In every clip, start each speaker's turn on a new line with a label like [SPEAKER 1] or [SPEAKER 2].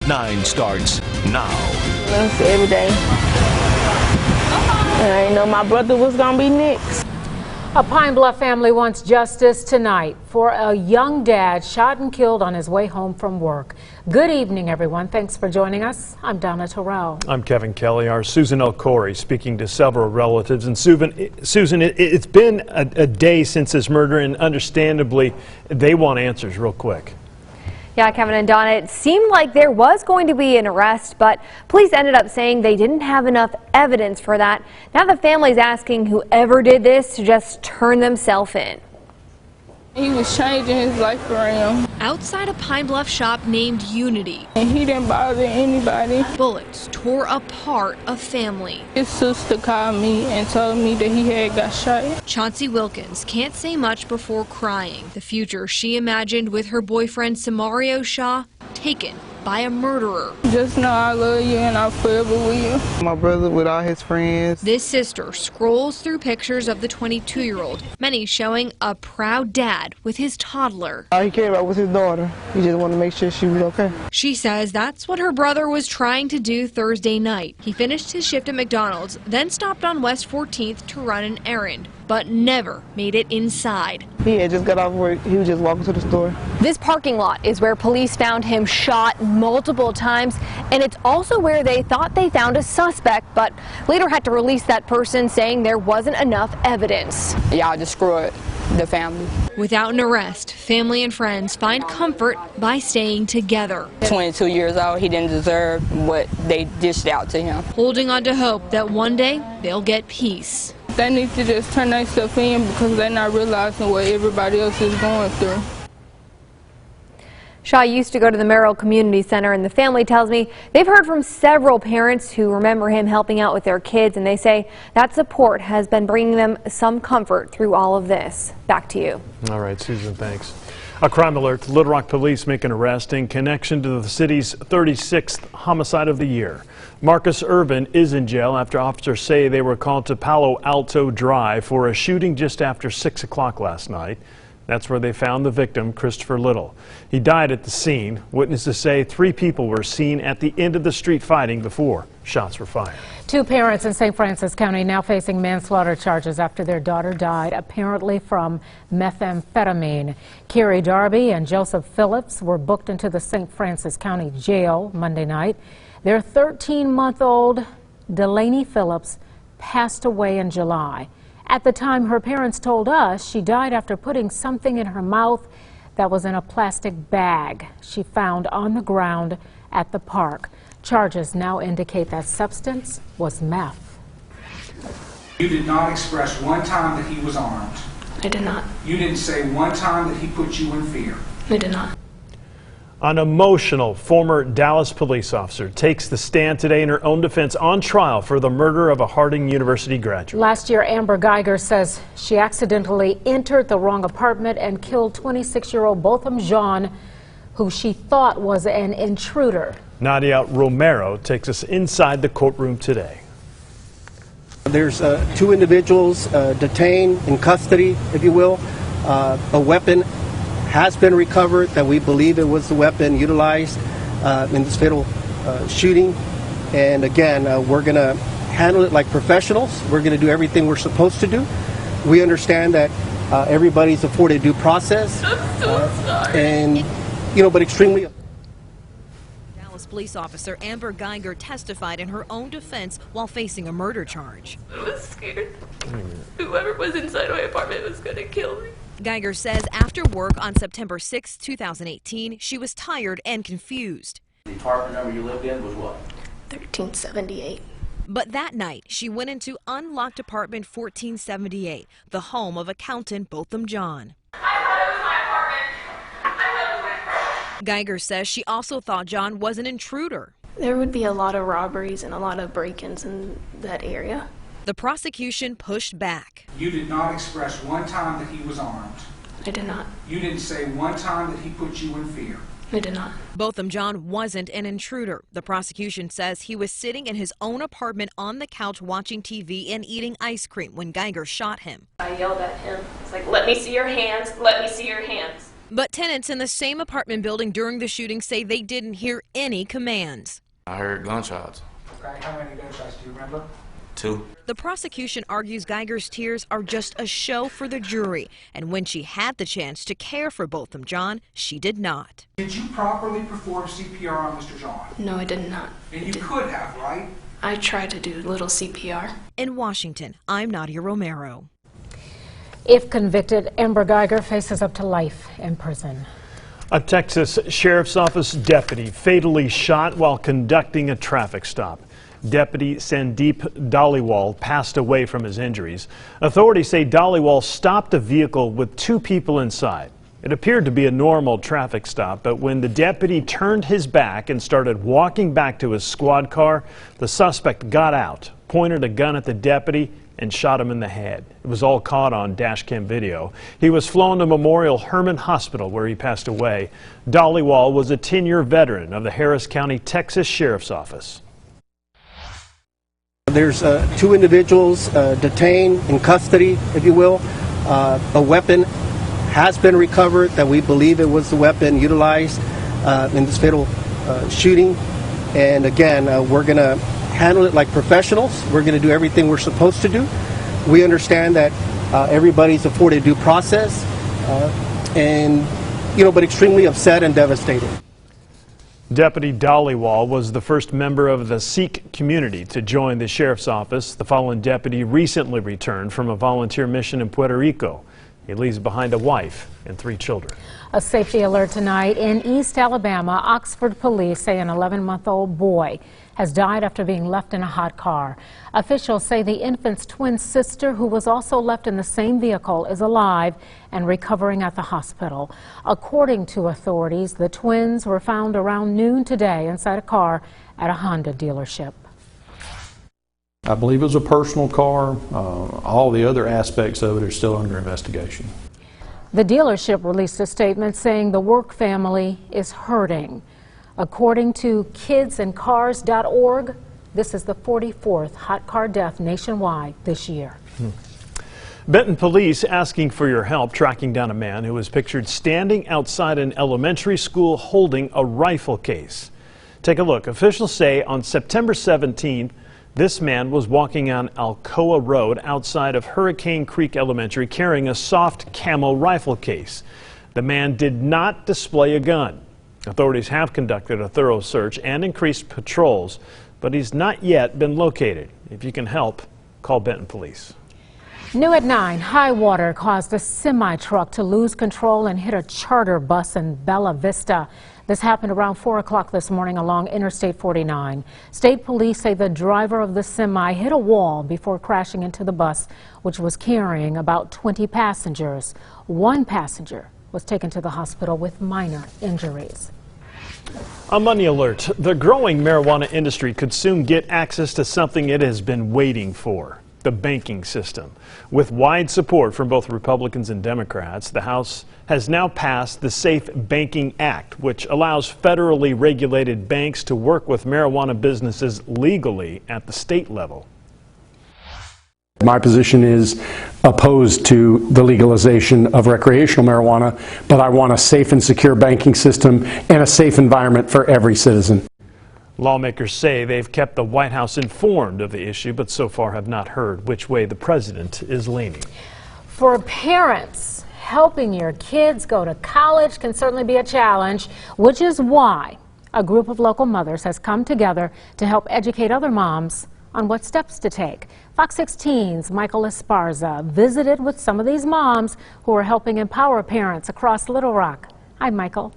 [SPEAKER 1] 9 starts now.
[SPEAKER 2] That's every day. And I didn't know my brother was going to be next.
[SPEAKER 3] A Pine Bluff family wants justice tonight for a young dad shot and killed on his way home from work. Good evening, everyone. Thanks for joining us. I'm Donna Terrell.
[SPEAKER 4] I'm Kevin Kelly. Our Susan L. Corey speaking to several relatives. And Susan, it's been a day since this murder, and understandably, they want answers real quick.
[SPEAKER 5] Yeah, Kevin and Donna, it seemed like there was going to be an arrest, but police ended up saying they didn't have enough evidence for that. Now the family's asking whoever did this to just turn themselves in.
[SPEAKER 2] He was changing his life around.
[SPEAKER 6] Outside a Pine Bluff shop named Unity,
[SPEAKER 2] And he didn't bother anybody.
[SPEAKER 6] bullets tore apart a family.
[SPEAKER 2] His sister called me and told me that he had got shot.
[SPEAKER 6] Chauncey Wilkins can't say much before crying. The future she imagined with her boyfriend Samario Shaw taken by a murderer.
[SPEAKER 2] Just know I love you and I forever will. My brother with all his friends.
[SPEAKER 6] This sister scrolls through pictures of the 22-year-old, many showing a proud dad with his toddler.
[SPEAKER 2] All he cared about was his daughter. He just wanted to make sure she was okay.
[SPEAKER 6] She says that's what her brother was trying to do Thursday night. He finished his shift at McDonald's, then stopped on West 14th to run an errand, but never made it inside.
[SPEAKER 2] He had just got off work. He was just walking to the store.
[SPEAKER 5] This parking lot is where police found him shot multiple times, and it's also where they thought they found a suspect, but later had to release that person, saying there wasn't enough evidence.
[SPEAKER 7] Y'all destroyed the family.
[SPEAKER 6] Without an arrest, family and friends find comfort by staying together.
[SPEAKER 7] 22 years old, he didn't deserve what they dished out to him.
[SPEAKER 6] Holding on to hope that one day they'll get peace.
[SPEAKER 2] They need to just turn themselves in because they're not realizing what everybody else is going through.
[SPEAKER 5] Shaw used to go to the Merrill Community Center, and the family tells me they've heard from several parents who remember him helping out with their kids, and they say that support has been bringing them some comfort through all of this. Back to you.
[SPEAKER 4] All right, Susan, thanks. A crime alert. Little Rock police make an arrest in connection to the city's 36th homicide of the year. Marcus Irvin is in jail after officers say they were called to Palo Alto Drive for a shooting just after 6 o'clock last night. That's where they found the victim, Christopher Little. He died at the scene. Witnesses say 3 people were seen at the end of the street fighting before shots were fired.
[SPEAKER 3] 2 parents in St. Francis County now facing manslaughter charges after their daughter died, apparently from methamphetamine. Carrie Darby and Joseph Phillips were booked into the St. Francis County Jail Monday night. Their 13-month-old Delaney Phillips passed away in July. At the time, her parents told us she died after putting something in her mouth that was in a plastic bag she found on the ground at the park. Charges now indicate that substance was meth.
[SPEAKER 8] You did not express one time that he was armed.
[SPEAKER 9] I did not.
[SPEAKER 8] You didn't say one time that he put you in fear.
[SPEAKER 9] I did not.
[SPEAKER 4] An emotional former Dallas police officer takes the stand today in her own defense on trial for the murder of a Harding University graduate.
[SPEAKER 3] Last year, Amber Geiger says she accidentally entered the wrong apartment and killed 26-year-old Botham Jean, who she thought was an intruder.
[SPEAKER 4] Nadia Romero takes us inside the courtroom today.
[SPEAKER 10] There's 2 individuals detained in custody, if you will. A weapon has been recovered that we believe it was the weapon utilized in this fatal shooting. And again, we're going to handle it like professionals. We're going to do everything we're supposed to do. We understand that everybody's afforded due process.
[SPEAKER 9] I'm so sorry.
[SPEAKER 10] And, you know, but extremely.
[SPEAKER 11] Dallas police officer Amber Geiger testified in her own defense while facing a murder charge.
[SPEAKER 9] I was scared. Whoever was inside my apartment was going to kill me.
[SPEAKER 11] Geiger says after work on September 6, 2018, she was tired and confused.
[SPEAKER 12] The apartment number you lived in was what?
[SPEAKER 9] 1378.
[SPEAKER 11] But that night, she went into unlocked apartment 1478, the home of accountant Botham Jean. Geiger says she also thought John was an intruder.
[SPEAKER 9] There would be a lot of robberies and a lot of break-ins in that area.
[SPEAKER 11] The prosecution pushed back.
[SPEAKER 8] You did not express one time that he was armed.
[SPEAKER 9] I did not.
[SPEAKER 8] You didn't say one time that he put you in fear.
[SPEAKER 9] I did not.
[SPEAKER 11] Botham Jean wasn't an intruder. The prosecution says he was sitting in his own apartment on the couch watching TV and eating ice cream when Geiger shot him.
[SPEAKER 9] I yelled at him. It's like, let me see your hands, let me see your hands.
[SPEAKER 11] But tenants in the same apartment building during the shooting say they didn't hear any commands.
[SPEAKER 12] I heard gunshots.
[SPEAKER 8] Okay, how many gunshots do you remember?
[SPEAKER 12] 2.
[SPEAKER 11] The prosecution argues Geiger's tears are just a show for the jury, and when she had the chance to care for both of John, she did not.
[SPEAKER 8] Did you properly perform CPR on Mr. John?
[SPEAKER 9] No, I did not.
[SPEAKER 8] And you could have, right?
[SPEAKER 9] I tried to do a little CPR.
[SPEAKER 11] In Washington, I'm Nadia Romero.
[SPEAKER 3] If convicted, Amber Geiger faces up to life in prison.
[SPEAKER 4] A Texas Sheriff's Office deputy fatally shot while conducting a traffic stop. Deputy Sandeep Dhaliwal passed away from his injuries. Authorities say Dhaliwal stopped a vehicle with 2 people inside. It appeared to be a normal traffic stop, but when the deputy turned his back and started walking back to his squad car, the suspect got out, pointed a gun at the deputy, and shot him in the head. It was all caught on dashcam video. He was flown to Memorial Hermann Hospital, where he passed away. Dhaliwal was a 10-year veteran of the Harris County, Texas Sheriff's Office.
[SPEAKER 10] There's 2 individuals detained in custody, if you will. A weapon has been recovered that we believe it was the weapon utilized in this fatal shooting. And again, we're going to handle it like professionals. We're going to do everything we're supposed to do. We understand that everybody's afforded due process, but extremely upset and devastated.
[SPEAKER 4] Deputy Dhaliwal was the first member of the Sikh community to join the sheriff's office. The fallen deputy recently returned from a volunteer mission in Puerto Rico. He leaves behind a wife and 3 children.
[SPEAKER 3] A safety alert tonight in East Alabama. Oxford police say an 11-month-old boy has died after being left in a hot car. Officials say the infant's twin sister, who was also left in the same vehicle, is alive and recovering at the hospital. According to authorities, the twins were found around noon today inside a car at a Honda dealership.
[SPEAKER 1] I believe it was a personal car. All the other aspects of it are still under investigation.
[SPEAKER 3] The dealership released a statement saying the Work family is hurting. According to kidsandcars.org, this is the 44th hot car death nationwide this year.
[SPEAKER 4] Benton police asking for your help tracking down a man who was pictured standing outside an elementary school holding a rifle case. Take a look. Officials say on September 17th, this man was walking on Alcoa Road outside of Hurricane Creek Elementary carrying a soft camo rifle case. The man did not display a gun. Authorities have conducted a thorough search and increased patrols, but he's not yet been located. If you can help, call Benton Police.
[SPEAKER 3] New at 9, high water caused a semi-truck to lose control and hit a charter bus in Bella Vista. This happened around 4 o'clock this morning along Interstate 49. State police say the driver of the semi hit a wall before crashing into the bus, which was carrying about 20 passengers. 1 passenger was taken to the hospital with minor injuries.
[SPEAKER 4] A money alert. The growing marijuana industry could soon get access to something it has been waiting for. The banking system. With wide support from both Republicans and Democrats, the House has now passed the Safe Banking Act, which allows federally regulated banks to work with marijuana businesses legally at the state level.
[SPEAKER 13] My position is opposed to the legalization of recreational marijuana, but I want a safe and secure banking system and a safe environment for every citizen.
[SPEAKER 4] Lawmakers say they've kept the White House informed of the issue, but so far have not heard which way the president is leaning.
[SPEAKER 3] For parents, helping your kids go to college can certainly be a challenge, which is why a group of local mothers has come together to help educate other moms on what steps to take. Fox 16's Michael Esparza visited with some of these moms who are helping empower parents across Little Rock. Hi, Michael.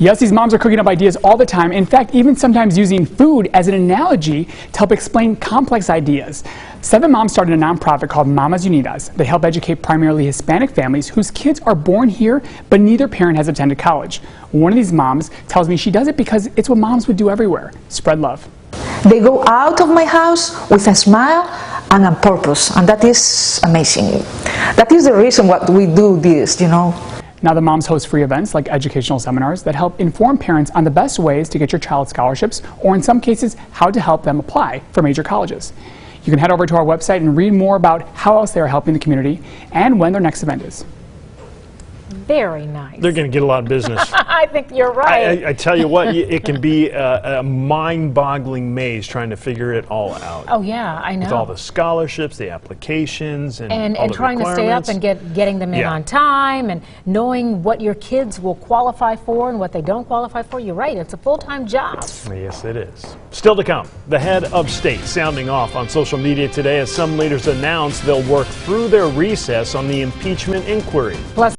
[SPEAKER 14] Yes, these moms are cooking up ideas all the time. In fact, even sometimes using food as an analogy to help explain complex ideas. 7 moms started a nonprofit called Mamas Unidas. They help educate primarily Hispanic families whose kids are born here, but neither parent has attended college. One of these moms tells me she does it because it's what moms would do everywhere: spread love.
[SPEAKER 15] They go out of my house with a smile and a purpose, and that is amazing. That is the reason why we do this, you know.
[SPEAKER 14] Now the moms host free events like educational seminars that help inform parents on the best ways to get your child scholarships, or in some cases, how to help them apply for major colleges. You can head over to our website and read more about how else they are helping the community and when their next event is.
[SPEAKER 3] very nice.
[SPEAKER 4] They're going to get a lot of business.
[SPEAKER 3] I think you're right.
[SPEAKER 4] I tell you what, it can be a mind-boggling maze trying to figure it all out.
[SPEAKER 3] Oh yeah, I know.
[SPEAKER 4] With all the scholarships, the applications, and all the
[SPEAKER 3] trying to stay up and getting them in on time, and knowing what your kids will qualify for and what they don't qualify for. You're right, it's a full-time job.
[SPEAKER 4] Yes, it is. Still to come, the head of state sounding off on social media today as some leaders announced they'll work through their recess on the impeachment inquiry.
[SPEAKER 3] Plus